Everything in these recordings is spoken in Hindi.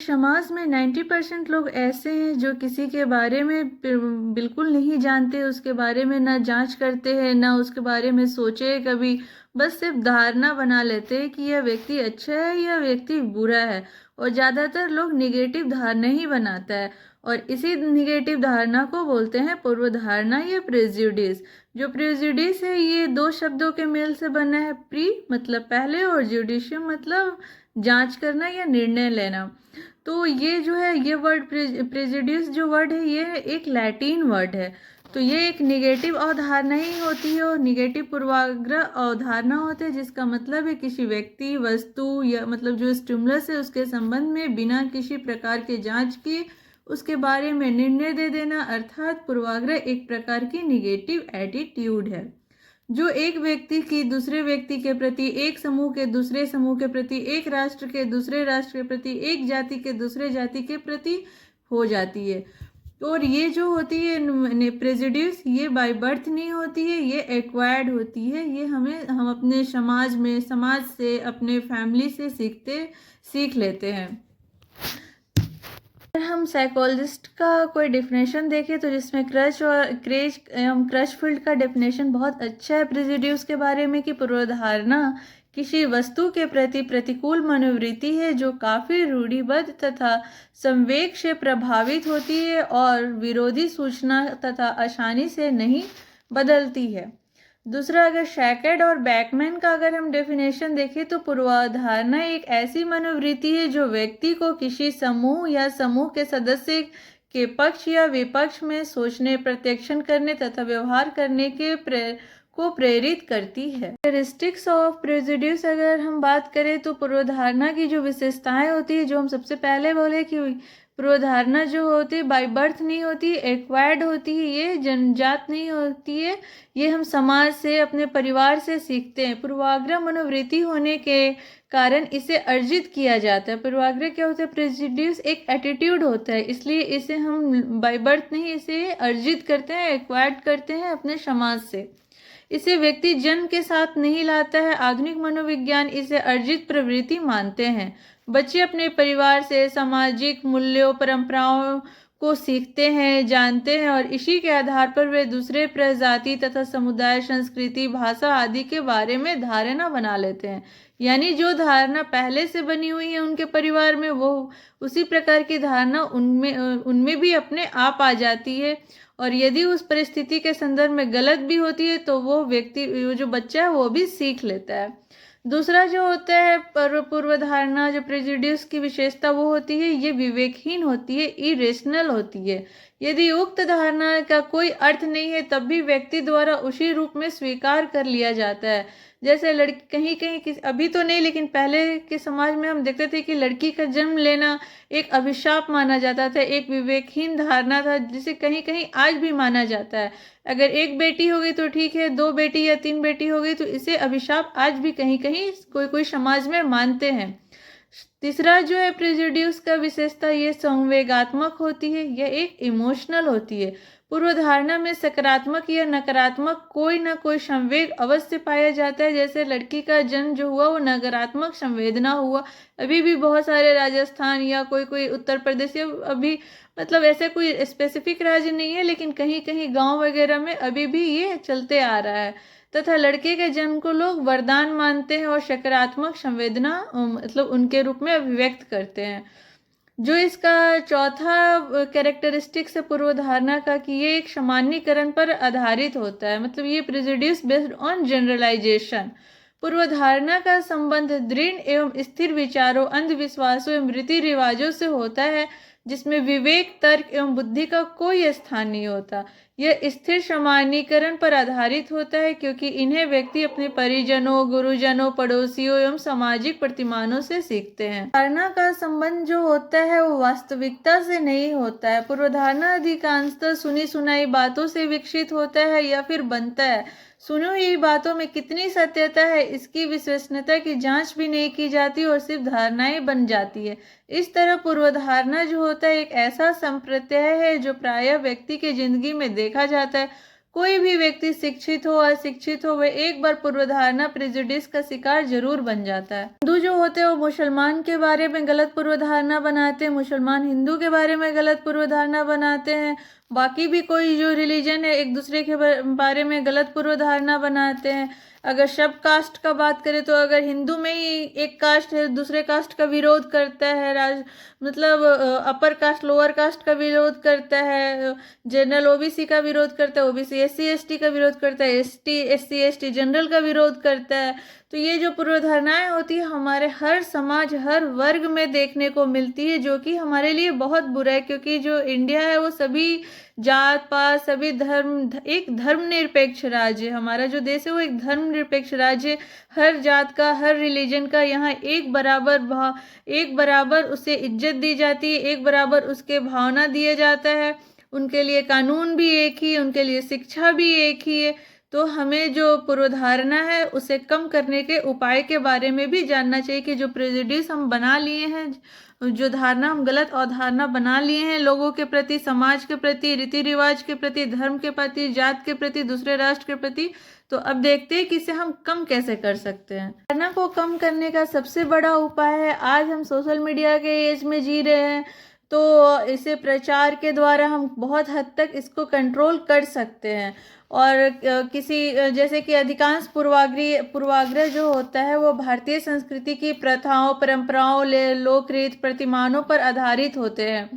समाज में 90% लोग ऐसे हैं जो किसी के बारे में बिल्कुल नहीं जानते, उसके बारे में ना जांच करते हैं, ना उसके बारे में सोचे कभी। बस सिर्फ धारणा बना लेते हैं कि यह व्यक्ति अच्छा है या व्यक्ति बुरा है। और ज़्यादातर लोग निगेटिव धारणा ही बनाता है, और इसी निगेटिव धारणा को बोलते हैं पूर्व धारणा या प्रेजुडिस। जो प्रेजुडिस है ये दो शब्दों के मेल से बना है। प्री मतलब पहले, और जुडिशियम मतलब जांच करना या निर्णय लेना। तो ये जो है, ये वर्ड प्रेजुडिस जो वर्ड है ये एक लैटिन वर्ड है। तो ये एक निगेटिव अवधारणा ही होती है, और निगेटिव पूर्वाग्रह अवधारणा होते हैं, जिसका मतलब है किसी व्यक्ति, वस्तु या मतलब जो स्टिमुलस है उसके संबंध में बिना किसी प्रकार के जांच किए उसके बारे में निर्णय दे देना। अर्थात पूर्वाग्रह एक प्रकार की निगेटिव एटीट्यूड है जो एक व्यक्ति की दूसरे व्यक्ति के प्रति, एक समूह के दूसरे समूह के प्रति, एक राष्ट्र के दूसरे राष्ट्र के प्रति, एक जाति के दूसरे जाति के प्रति हो जाती है। और ये जो होती है प्रेजुडिस, ये बाय बर्थ नहीं होती है, ये एक्वायर्ड होती है। ये हम अपने समाज से, अपने फैमिली से सीख लेते हैं। अगर हम साइकोलॉजिस्ट का कोई डेफिनेशन देखें तो जिसमें क्रशफील्ड का डेफिनेशन बहुत अच्छा है प्रेजुडिस के बारे में, कि पूर्वधारणा किसी वस्तु के प्रति प्रतिकूल मनोवृत्ति है जो काफ़ी रूढ़िबद्ध तथा संवेग से प्रभावित होती है और विरोधी सूचना तथा आसानी से नहीं बदलती है। दूसरा, अगर शैकेड और बैकमैन का अगर हम डेफिनेशन देखें तो पूर्वाधारणा एक ऐसी मनोवृत्ति है जो व्यक्ति को किसी समूह या समूह के सदस्य के पक्ष या विपक्ष में सोचने, प्रत्यक्षण करने तथा व्यवहार करने के को प्रेरित करती है। कैरेक्टरिस्टिक्स ऑफ प्रेजुडिस अगर हम बात करें तो पूर्वधारणा की जो विशेषताएं होती है, जो हम सबसे पहले बोले कि पूर्वधारणा जो होती है बाय बर्थ नहीं होती, एक्वायर्ड होती है, ये जन्मजात नहीं होती है, ये हम समाज से, अपने परिवार से सीखते हैं। पूर्वाग्रह मनोवृत्ति होने के कारण इसे अर्जित किया जाता है। पूर्वाग्रह क्या होता है? प्रेजुडिस एक एटीट्यूड होता है, इसलिए इसे हम बाय बर्थ नहीं, इसे अर्जित करते हैं, एक्वायर्ड करते हैं अपने समाज से। इसे व्यक्ति जन्म के साथ नहीं लाता है। आधुनिक मनोविज्ञान इसे अर्जित प्रवृत्ति मानते हैं। बच्चे अपने परिवार से सामाजिक मूल्यों, परंपराओं को सीखते हैं, जानते हैं, और इसी के आधार पर वे दूसरे प्रजाति तथा समुदाय, संस्कृति, भाषा आदि के बारे में धारणा बना लेते हैं। यानी जो धारणा पहले से बनी हुई है उनके परिवार में, वो उसी प्रकार की धारणा उनमें भी अपने आप आ जाती है। और यदि उस परिस्थिति के संदर्भ में गलत भी होती है तो वो व्यक्ति, जो बच्चा है, वो भी सीख लेता है। दूसरा जो होता है पूर्वधारणा, जो प्रेजुडिस की विशेषता वो होती है, ये विवेकहीन होती है, इरेशनल होती है। यदि उक्त धारणा का कोई अर्थ नहीं है तब भी व्यक्ति द्वारा उसी रूप में स्वीकार कर लिया जाता है। जैसे लड़की कहीं कहीं अभी तो नहीं, लेकिन पहले के समाज में हम देखते थे कि लड़की का जन्म लेना एक अभिशाप माना जाता था, एक विवेकहीन धारणा था, जिसे कहीं कहीं आज भी माना जाता है। अगर एक बेटी हो गई तो ठीक है, दो बेटी या तीन बेटी हो गई तो इसे अभिशाप आज भी कहीं कहीं कोई कोई समाज में मानते हैं। तीसरा जो है प्रेजुडिस का विशेषता, ये संवेगात्मक होती है, यह एक इमोशनल होती है। पूर्वधारणा में सकारात्मक या नकारात्मक कोई ना कोई संवेग अवश्य पाया जाता है। जैसे लड़की का जन्म जो हुआ वो नकारात्मक संवेदना हुआ। अभी भी बहुत सारे राजस्थान या कोई कोई उत्तर प्रदेश या अभी मतलब ऐसे कोई स्पेसिफिक राज्य नहीं है, लेकिन कहीं कहीं गांव वगैरह में अभी भी ये चलते आ रहा है। तथा लड़के के जन्म को लोग वरदान मानते हैं और सकारात्मक संवेदना मतलब उनके रूप में अभिव्यक्त करते हैं। जो इसका चौथा कैरेक्टरिस्टिक्स है पूर्वधारणा का, कि ये एक सामान्यीकरण पर आधारित होता है, मतलब ये प्रेजुडिस बेस्ड ऑन जनरलाइजेशन। पूर्वधारणा का संबंध दृढ़ एवं स्थिर विचारों, अंधविश्वासों एवं रीति रिवाजों से होता है, जिसमें विवेक, तर्क एवं बुद्धि का कोई स्थान नहीं होता। यह स्थिर सामान्यीकरण पर आधारित होता है क्योंकि इन्हें व्यक्ति अपने परिजनों, गुरुजनों, पड़ोसियों एवं सामाजिक प्रतिमानों से सीखते हैं। धारणा का संबंध जो होता है वो वास्तविकता से नहीं होता है। पूर्वधारणा अधिकांशतः सुनी सुनाई बातों से विकसित होता है या फिर बनता है। सुनी हुई बातों में कितनी सत्यता है इसकी विश्वसनीयता की जांच भी नहीं की जाती और सिर्फ धारणाएं बन जाती है। इस तरह पूर्वधारणा जो होता है एक ऐसा संप्रत्यय है जो प्रायः व्यक्ति की जिंदगी में देखा जाता है। कोई भी व्यक्ति शिक्षित हो अशिक्षित हो, वह एक बार पूर्वधारणा प्रेजुडिस का शिकार जरूर बन जाता है। हिंदू जो होते हैं वो मुसलमान के बारे में गलत पूर्वधारणा बनाते हैं, मुसलमान हिंदू के बारे में गलत पूर्वधारणा बनाते हैं, बाकी भी कोई जो रिलीजन है एक दूसरे के बारे में गलत पूर्वधारणा बनाते हैं। अगर सब कास्ट का बात करें तो अगर हिंदू में ही एक कास्ट है दूसरे कास्ट का विरोध करता है, मतलब अपर कास्ट लोअर कास्ट का विरोध करता है, जनरल ओबीसी का विरोध करता है, ओबीसी एससी एसटी का विरोध करता है, एसटी एससी एसटी जनरल का विरोध करता है। तो ये जो पूर्वधारणाएं होती है हमारे हर समाज हर वर्ग में देखने को मिलती है, जो कि हमारे लिए बहुत बुरा है, क्योंकि जो इंडिया है वो सभी जात पात सभी धर्म एक धर्मनिरपेक्ष राज्य है। हमारा जो देश है वो एक धर्मनिरपेक्ष राज्य है। हर जात का हर रिलीजन का यहाँ एक बराबर उसे इज्जत दी जाती है, एक बराबर उसके भावना दिया जाता है, उनके लिए कानून भी एक ही, उनके लिए शिक्षा भी एक ही है। तो हमें जो पूर्वधारणा है उसे कम करने के उपाय के बारे में भी जानना चाहिए कि जो प्रेजुडिस हम बना लिए हैं, जो धारणा हम गलत अवधारणा बना लिए हैं लोगों के प्रति, समाज के प्रति, रीति रिवाज के प्रति, धर्म के प्रति, जात के प्रति, दूसरे राष्ट्र के प्रति, तो अब देखते हैं कि इसे हम कम कैसे कर सकते हैं। धारणा को कम करने का सबसे बड़ा उपाय है, आज हम सोशल मीडिया के एज में जी रहे हैं, तो इसे प्रचार के द्वारा हम बहुत हद तक इसको कंट्रोल कर सकते हैं। और किसी जैसे कि अधिकांश पूर्वाग्रह जो होता है वो भारतीय संस्कृति की प्रथाओं परंपराओं लोक रीत प्रतिमानों पर आधारित होते हैं।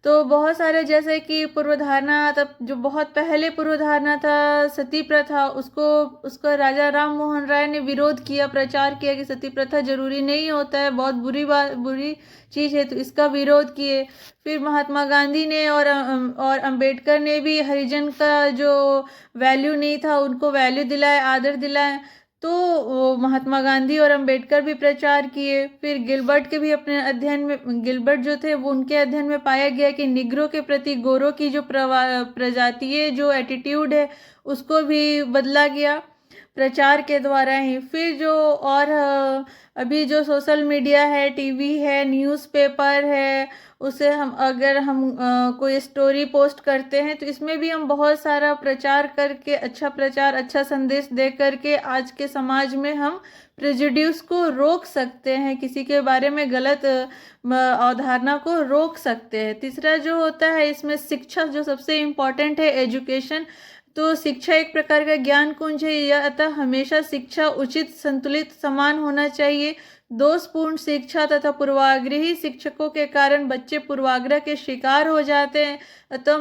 तो बहुत सारे जैसे कि पूर्वधारणा, तब जो बहुत पहले पूर्वधारणा था सती प्रथा, उसको राजा राम मोहन राय ने विरोध किया, प्रचार किया कि सती प्रथा जरूरी नहीं होता है, बहुत बुरी चीज़ है, तो इसका विरोध किए। फिर महात्मा गांधी ने और अंबेडकर ने भी हरिजन का जो वैल्यू नहीं था उनको वैल्यू दिलाए, आदर दिलाए, तो महात्मा गांधी और अंबेडकर भी प्रचार किए। फिर गिलबर्ट के भी अपने अध्ययन में, गिलबर्ट जो थे वो उनके अध्ययन में पाया गया कि निग्रो के प्रति गोरों की जो प्रजातीय जो एटीट्यूड है उसको भी बदला गया प्रचार के द्वारा ही। फिर जो और अभी जो सोशल मीडिया है, टीवी है, न्यूज़पेपर है, उसे अगर हम कोई स्टोरी पोस्ट करते हैं तो इसमें भी हम बहुत सारा प्रचार करके, अच्छा प्रचार अच्छा संदेश दे करके आज के समाज में हम प्रेजुडिस को रोक सकते हैं, किसी के बारे में गलत अवधारणा को रोक सकते हैं। तीसरा जो होता है इसमें शिक्षा जो सबसे इम्पोर्टेंट है, एजुकेशन। तो शिक्षा एक प्रकार का ज्ञान कुंज है, यह अतः हमेशा शिक्षा उचित संतुलित समान होना चाहिए। दोषपूर्ण शिक्षा तथा पूर्वाग्रही शिक्षकों के कारण बच्चे पूर्वाग्रह के शिकार हो जाते हैं। तो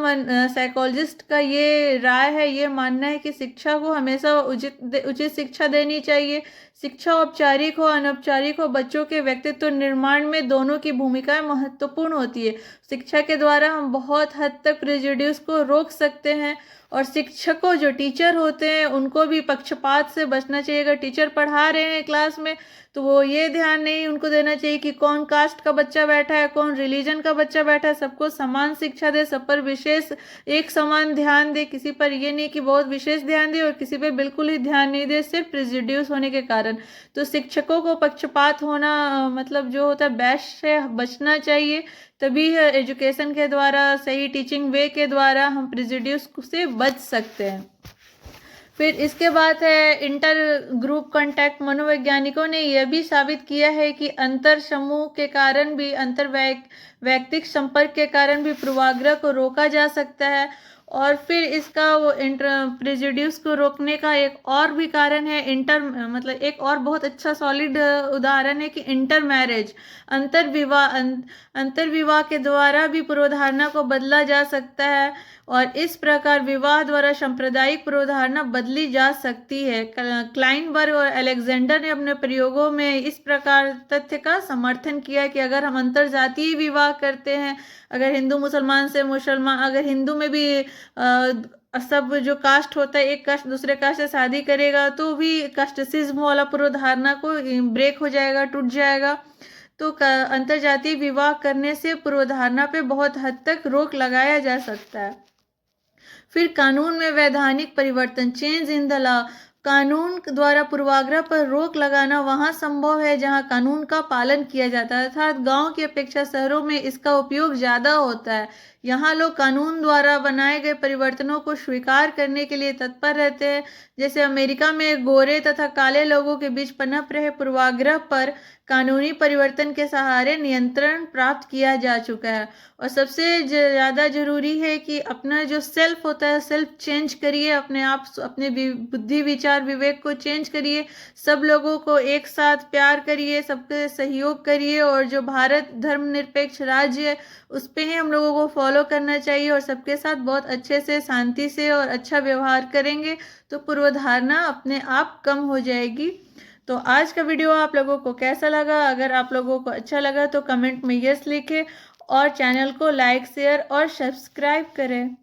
साइकोलॉजिस्ट का ये राय है, ये मानना है कि शिक्षा को हमेशा उचित शिक्षा देनी चाहिए। शिक्षा औपचारिक हो अनौपचारिक हो, बच्चों के व्यक्तित्व निर्माण में दोनों की भूमिकाएं महत्वपूर्ण होती है। शिक्षा के द्वारा हम बहुत हद तक प्रेजुडिस को रोक सकते हैं। और शिक्षकों जो टीचर होते हैं उनको भी पक्षपात से बचना चाहिए। अगर टीचर पढ़ा रहे हैं क्लास में तो वो ये ध्यान नहीं उनको देना चाहिए कि कौन कास्ट का बच्चा बैठा है, कौन रिलीजन का बच्चा बैठा है, सबको समान शिक्षा दे, सब पर विशेष एक समान ध्यान दे, किसी पर ये नहीं कि बहुत विशेष ध्यान दे और किसी पर बिल्कुल ही ध्यान नहीं दे सिर्फ प्रेजुडिस होने के कारण। तो शिक्षकों को पक्षपात होना मतलब जो होता है बैश से बचना चाहिए, तभी एजुकेशन के द्वारा सही टीचिंग वे के द्वारा हम प्रेजुडिस से बच सकते हैं। फिर इसके बाद है इंटर ग्रुप कांटेक्ट। मनोवैज्ञानिकों ने यह भी साबित किया है कि अंतर समूह के कारण भी, अंतर वैयक्तिक संपर्क के कारण भी पूर्वाग्रह को रोका जा सकता है। और फिर इसका वो प्रेजुडिस को रोकने का एक और भी कारण है मतलब एक और बहुत अच्छा सॉलिड उदाहरण है कि इंटर मैरिज, अंतर विवाह के द्वारा भी पूर्वधारणा को बदला जा सकता है। और इस प्रकार विवाह द्वारा सांप्रदायिक पूर्वधारणा बदली जा सकती है। क्लाइनबर्ग और अलेक्जेंडर ने अपने प्रयोगों में इस प्रकार तथ्य का समर्थन किया कि अगर हम अंतरजातीय विवाह करते हैं, अगर हिंदू मुसलमान से मुसलमान, अगर हिंदू में भी सब जो कास्ट होता है एक कास्ट दूसरे कास्ट से शादी करेगा तो भी कास्टिसिज्म वाला पूर्वधारणा को ब्रेक हो जाएगा, टूट जाएगा। तो अंतरजातीय विवाह करने से पूर्वधारणा पे बहुत हद तक रोक लगाया जा सकता है। फिर कानून में वैधानिक परिवर्तन, चेंज इन द लॉ। कानून द्वारा पूर्वाग्रह पर रोक लगाना वहाँ संभव है जहाँ कानून का पालन किया जाता है, अर्थात गांव की अपेक्षा शहरों में इसका उपयोग ज़्यादा होता है। यहाँ लोग कानून द्वारा बनाए गए परिवर्तनों को स्वीकार करने के लिए तत्पर रहते हैं। जैसे अमेरिका में गोरे तथा काले लोगों के बीच पनप रहे पूर्वाग्रह पर कानूनी परिवर्तन के सहारे नियंत्रण प्राप्त किया जा चुका है। और सबसे ज़्यादा जरूरी है कि अपना जो सेल्फ होता है, सेल्फ चेंज करिए, अपने आप अपने बुद्धि विचार विवेक को चेंज करिए, सब लोगों को एक साथ प्यार करिए, सबके सहयोग करिए, और जो भारत धर्मनिरपेक्ष राज्य है उस पे ही हम लोगों को फॉलो करना चाहिए। और सबके साथ बहुत अच्छे से, शांति से और अच्छा व्यवहार करेंगे तो पूर्वधारणा अपने आप कम हो जाएगी। तो आज का वीडियो आप लोगों को कैसा लगा? अगर आप लोगों को अच्छा लगा तो कमेंट में यस लिखें और चैनल को लाइक शेयर और सब्सक्राइब करें।